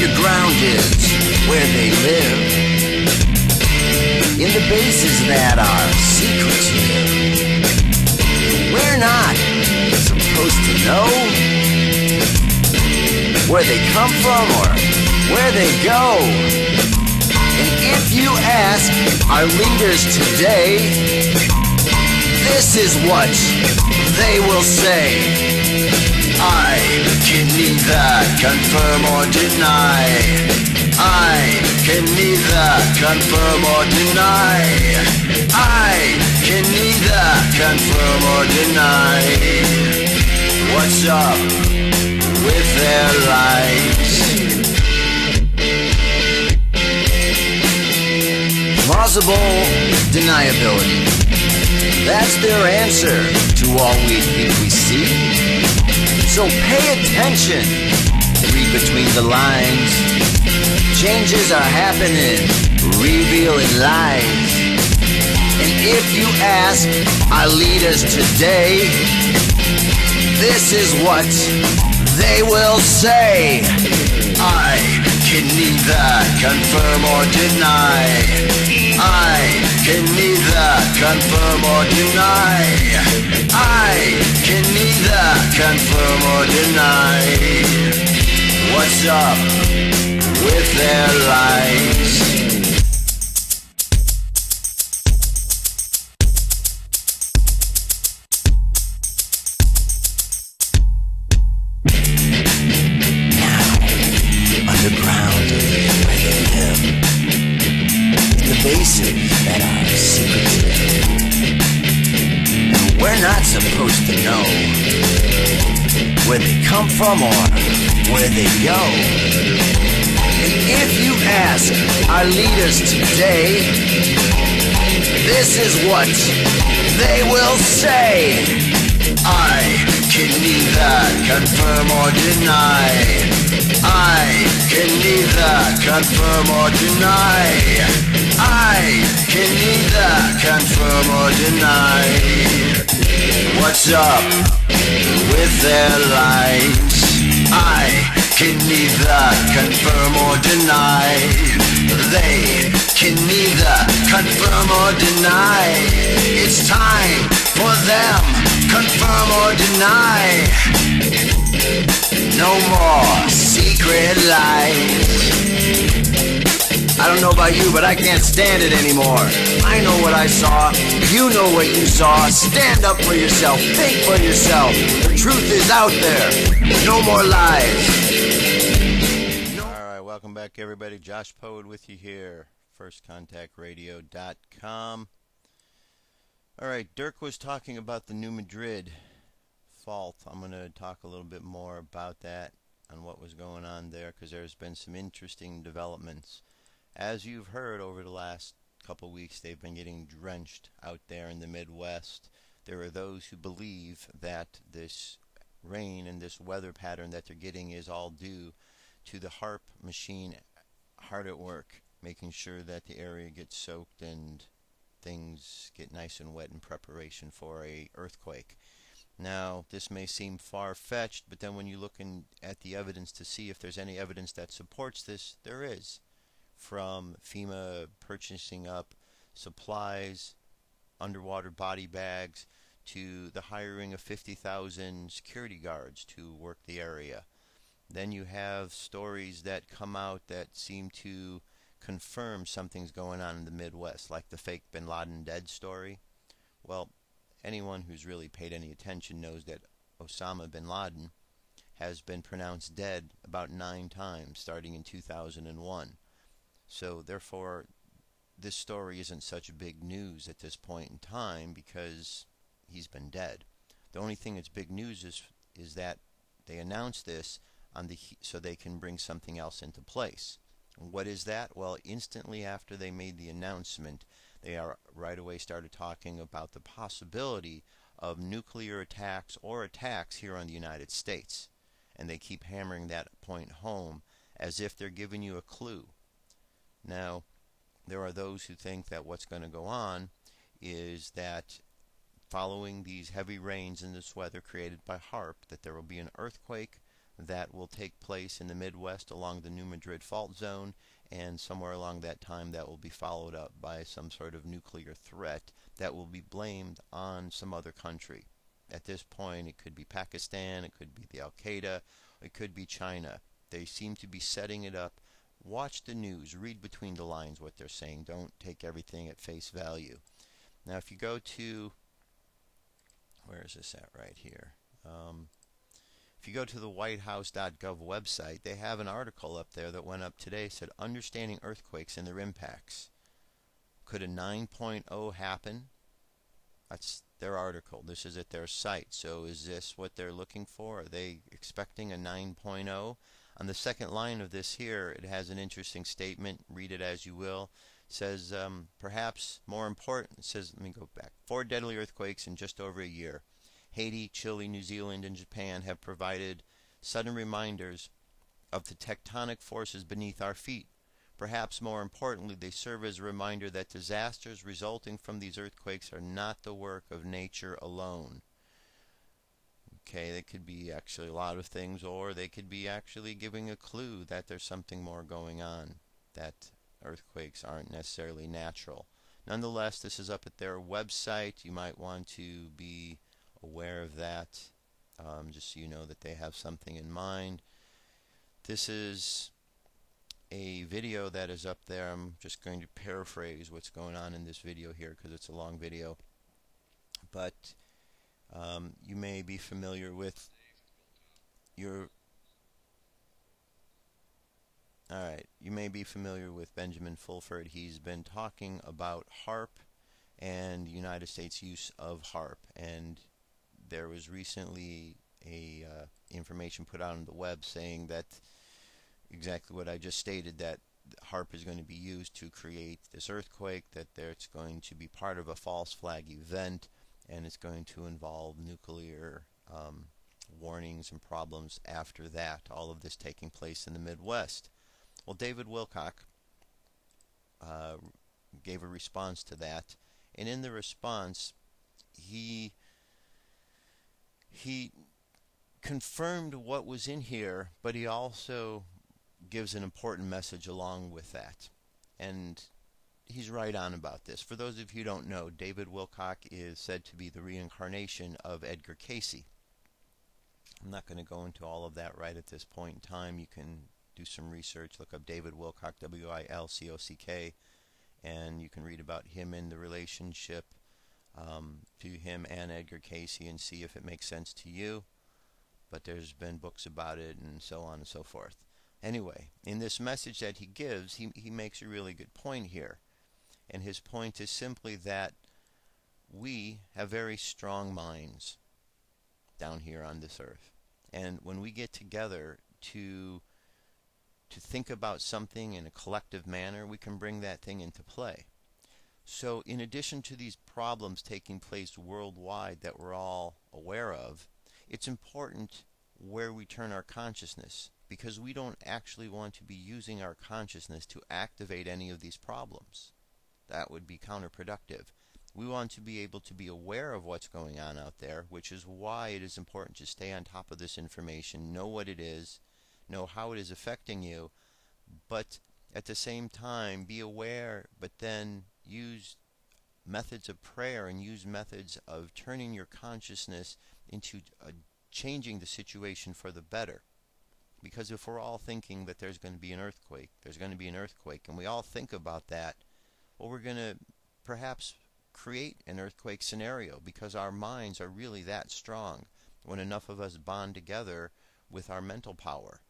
Underground is where they live, in the bases that are secretive. We're not supposed to know where they come from or where they go. And if you ask our leaders today, this is what they will say. I can neither confirm or deny. I can neither confirm or deny. I can neither confirm or deny. What's up with their lives? Plausible deniability. That's their answer to all we think we see. So pay attention, read between the lines. Changes are happening, revealing lies. And if you ask our leaders today, this is what they will say. I can neither confirm or deny. I can neither confirm or deny. I can neither confirm or deny. What's up with their lies? Underground is where they live, in the bases that are secretive. And we're not supposed to know where they come from or where they go. And if you ask our leaders today, this is what they will say. I can neither confirm or deny. I can neither confirm or deny. I can neither confirm or deny. What's up with their lives? I can neither confirm or deny. They can neither confirm or deny. It's time for them, confirm or deny. No more secret lies. I don't know about you, but I can't stand it anymore. I know what I saw. You know what you saw. Stand up for yourself. Think for yourself. The truth is out there. No more lies. Alright, welcome back everybody. Josh Poed with you here. FirstContactRadio.com. Alright, Dirk was talking about the New Madrid fault. I'm going to talk a little bit more about that and what was going on there, because there's been some interesting developments. As you've heard over the last couple weeks, they've been getting drenched out there in the Midwest. There are those who believe that this rain and this weather pattern that they're getting is all due to the HARP machine hard at work, making sure that the area gets soaked and things get nice and wet in preparation for a earthquake. Now, this may seem far-fetched, but then when you look at the evidence to see if there's any evidence that supports this, there is. From FEMA purchasing up supplies, underwater body bags, to the hiring of 50,000 security guards to work the area. Then you have stories that come out that seem to confirm something's going on in the Midwest, like the fake bin Laden dead story. Well, anyone who's really paid any attention knows that Osama bin Laden has been pronounced dead about 9 times, starting in 2001. So therefore, this story isn't such big news at this point in time because he's been dead. The only thing that's big news is that they announced this so they can bring something else into place. And what is that? Well, instantly after they made the announcement, they right away started talking about the possibility of nuclear attacks or attacks here on the United States. And they keep hammering that point home as if they're giving you a clue. Now, there are those who think that what's going to go on is that following these heavy rains and this weather created by HARP, that there will be an earthquake that will take place in the Midwest along the New Madrid fault zone, and somewhere along that time that will be followed up by some sort of nuclear threat that will be blamed on some other country. At this point, it could be Pakistan, it could be the Al-Qaeda, it could be China. They seem to be setting it up. Watch the news, read between the lines what they're saying. Don't take everything at face value. Now, if you go to, where is this at right here? If you go to the whitehouse.gov website, they have an article up there that went up today, said understanding earthquakes and their impacts. Could a 9.0 happen? That's their article. This is at their site. So is this what they're looking for? Are they expecting a 9.0? On the second line of this here, it has an interesting statement. Read it as you will. It says, perhaps more important, it says, let me go back. 4 deadly earthquakes in just over a year. Haiti, Chile, New Zealand, and Japan have provided sudden reminders of the tectonic forces beneath our feet. Perhaps more importantly, they serve as a reminder that disasters resulting from these earthquakes are not the work of nature alone. Okay, they could be actually a lot of things, or they could be actually giving a clue that there's something more going on, that earthquakes aren't necessarily natural. Nonetheless, this is up at their website. You might want to be aware of that, just so you know that they have something in mind. This is a video that is up there. I'm just going to paraphrase what's going on in this video here because it's a long video. But you may be familiar with you may be familiar with Benjamin Fulford. He's been talking about HAARP and the United States use of HAARP, and there was recently a information put out on the web saying that exactly what I just stated, that HAARP is going to be used to create this earthquake, that it's going to be part of a false flag event, and it's going to involve nuclear warnings and problems after that, all of this taking place in the Midwest. Well, David Wilcock gave a response to that, and in the response he confirmed what was in here, but he also gives an important message along with that. And he's right on about this. For those of you who don't know, David Wilcock is said to be the reincarnation of Edgar Cayce. I'm not going to go into all of that right at this point in time. You can do some research, look up David Wilcock, W-I-L-C-O-C-K, and you can read about him and the relationship to him and Edgar Cayce and see if it makes sense to you. But there's been books about it and so on and so forth. Anyway, in this message that he gives, he makes a really good point here. And his point is simply that we have very strong minds down here on this earth. And when we get together to think about something in a collective manner, we can bring that thing into play. So in addition to these problems taking place worldwide that we're all aware of, it's important where we turn our consciousness, because we don't actually want to be using our consciousness to activate any of these problems. That would be counterproductive. We want to be able to be aware of what's going on out there, which is why it is important to stay on top of this information, know what it is, know how it is affecting you, but at the same time be aware, but then use methods of prayer and use methods of turning your consciousness into changing the situation for the better. Because if we're all thinking that there's going to be an earthquake, and we all think about that, well, we're going to perhaps create an earthquake scenario because our minds are really that strong when enough of us bond together with our mental power.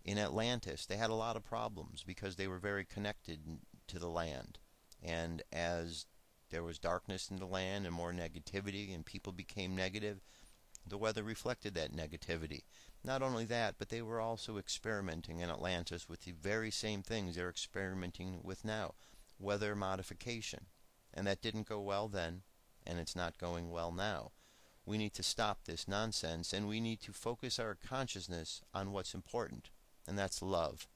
In Atlantis, they had a lot of problems because they were very connected to the land. And as there was darkness in the land and more negativity and people became negative, the weather reflected that negativity. Not only that, but they were also experimenting in Atlantis with the very same things they're experimenting with now. Weather modification. And that didn't go well then, and it's not going well now. We need to stop this nonsense, and we need to focus our consciousness on what's important, and that's love.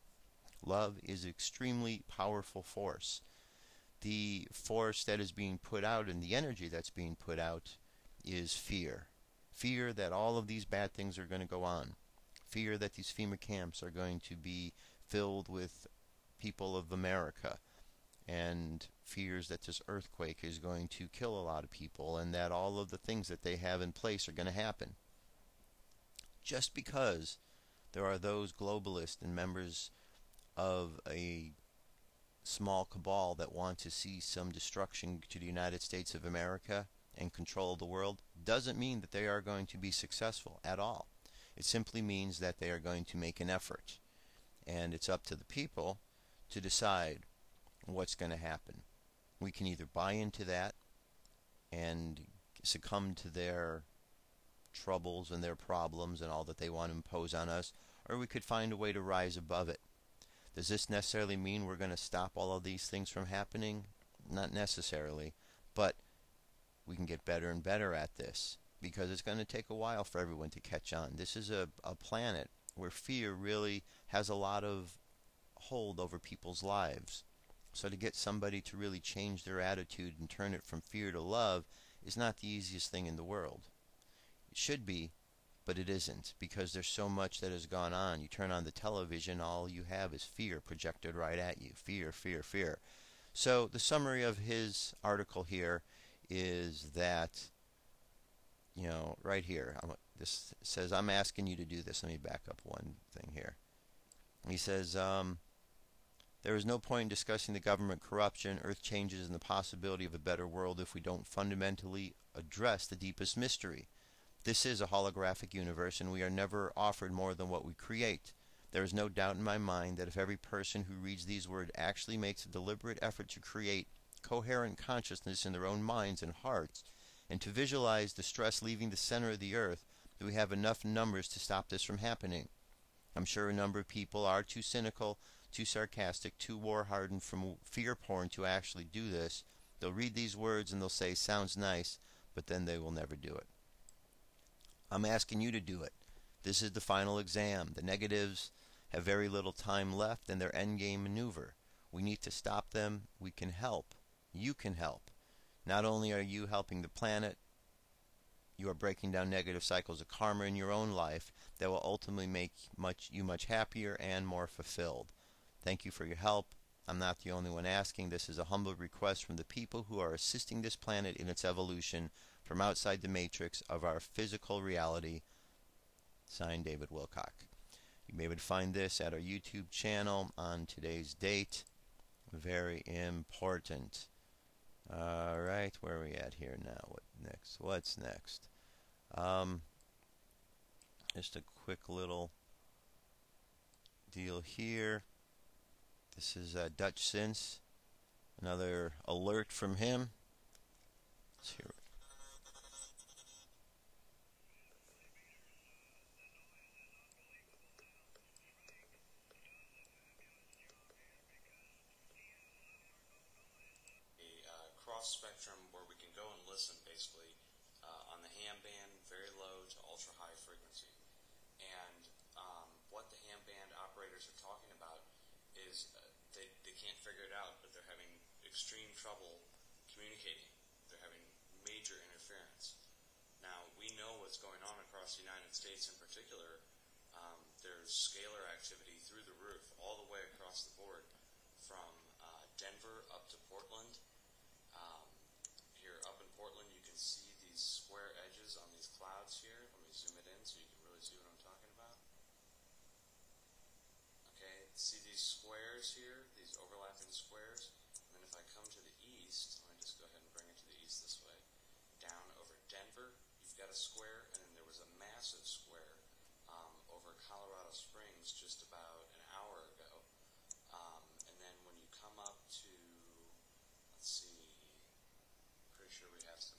Love is an extremely powerful force. The force that is being put out and the energy that's being put out is fear. Fear that all of these bad things are going to go on. fear that these FEMA camps are going to be filled with people of America, and fears that this earthquake is going to kill a lot of people, and that all of the things that they have in place are going to happen. Just because there are those globalists and members of a small cabal that want to see some destruction to the United States of America and control the world doesn't mean that they are going to be successful at all. It simply means that they are going to make an effort, and it's up to the people to decide what's going to happen. We can either buy into that and succumb to their troubles and their problems and all that they want to impose on us, or we could find a way to rise above it. Does this necessarily mean we're going to stop all of these things from happening? Not necessarily, but we can get better and better at this, because it's going to take a while for everyone to catch on. This is a planet where fear really has a lot of hold over people's lives. So to get somebody to really change their attitude and turn it from fear to love is not the easiest thing in the world. It should be, but it isn't, because there's so much that has gone on. You turn on the television, all you have is fear projected right at you. Fear, fear, fear. So the summary of his article here is that, right here, this says, I'm asking you to do this. Let me back up one thing here. He says, there is no point in discussing the government corruption, earth changes, and the possibility of a better world if we don't fundamentally address the deepest mystery. This is a holographic universe, and we are never offered more than what we create. There is no doubt in my mind that if every person who reads these words actually makes a deliberate effort to create coherent consciousness in their own minds and hearts, and to visualize the stress leaving the center of the earth, that we have enough numbers to stop this from happening. I'm sure a number of people are too cynical, too sarcastic, too war-hardened from fear porn to actually do this. They'll read these words and they'll say, sounds nice, but then they will never do it. I'm asking you to do it. This is the final exam. The negatives have very little time left in their endgame maneuver. We need to stop them. We can help. You can help. Not only are you helping the planet, you are breaking down negative cycles of karma in your own life that will ultimately make you much happier and more fulfilled. Thank you for your help. I'm not the only one asking. This is a humble request from the people who are assisting this planet in its evolution from outside the matrix of our physical reality. Signed, David Wilcock. You may be able to find this at our YouTube channel on today's date. Very important. Alright, where are we at here now? What next? What's next? Just a quick little deal here. This is Dutch Since. Another alert from him. Let's hear it. Spectrum where we can go and listen basically on the ham band, very low to ultra high frequency. And what the ham band operators are talking about is they can't figure it out, but they're having extreme trouble communicating. They're having major interference. Now, we know what's going on across the United States in particular. There's scalar activity through the roof all the way across the board from Denver up to Portland. Here up in Portland, you can see these square edges on these clouds here. Let me zoom it in so you can really see what I'm talking about. Okay, see these squares here, these overlapping squares? And then if I come to the east, let me just go ahead and bring it to the east this way. Down over Denver, you've got a square, and then there was a massive square over Colorado Springs just about an hour ago. And then when you come up to, let's see, pretty sure we have some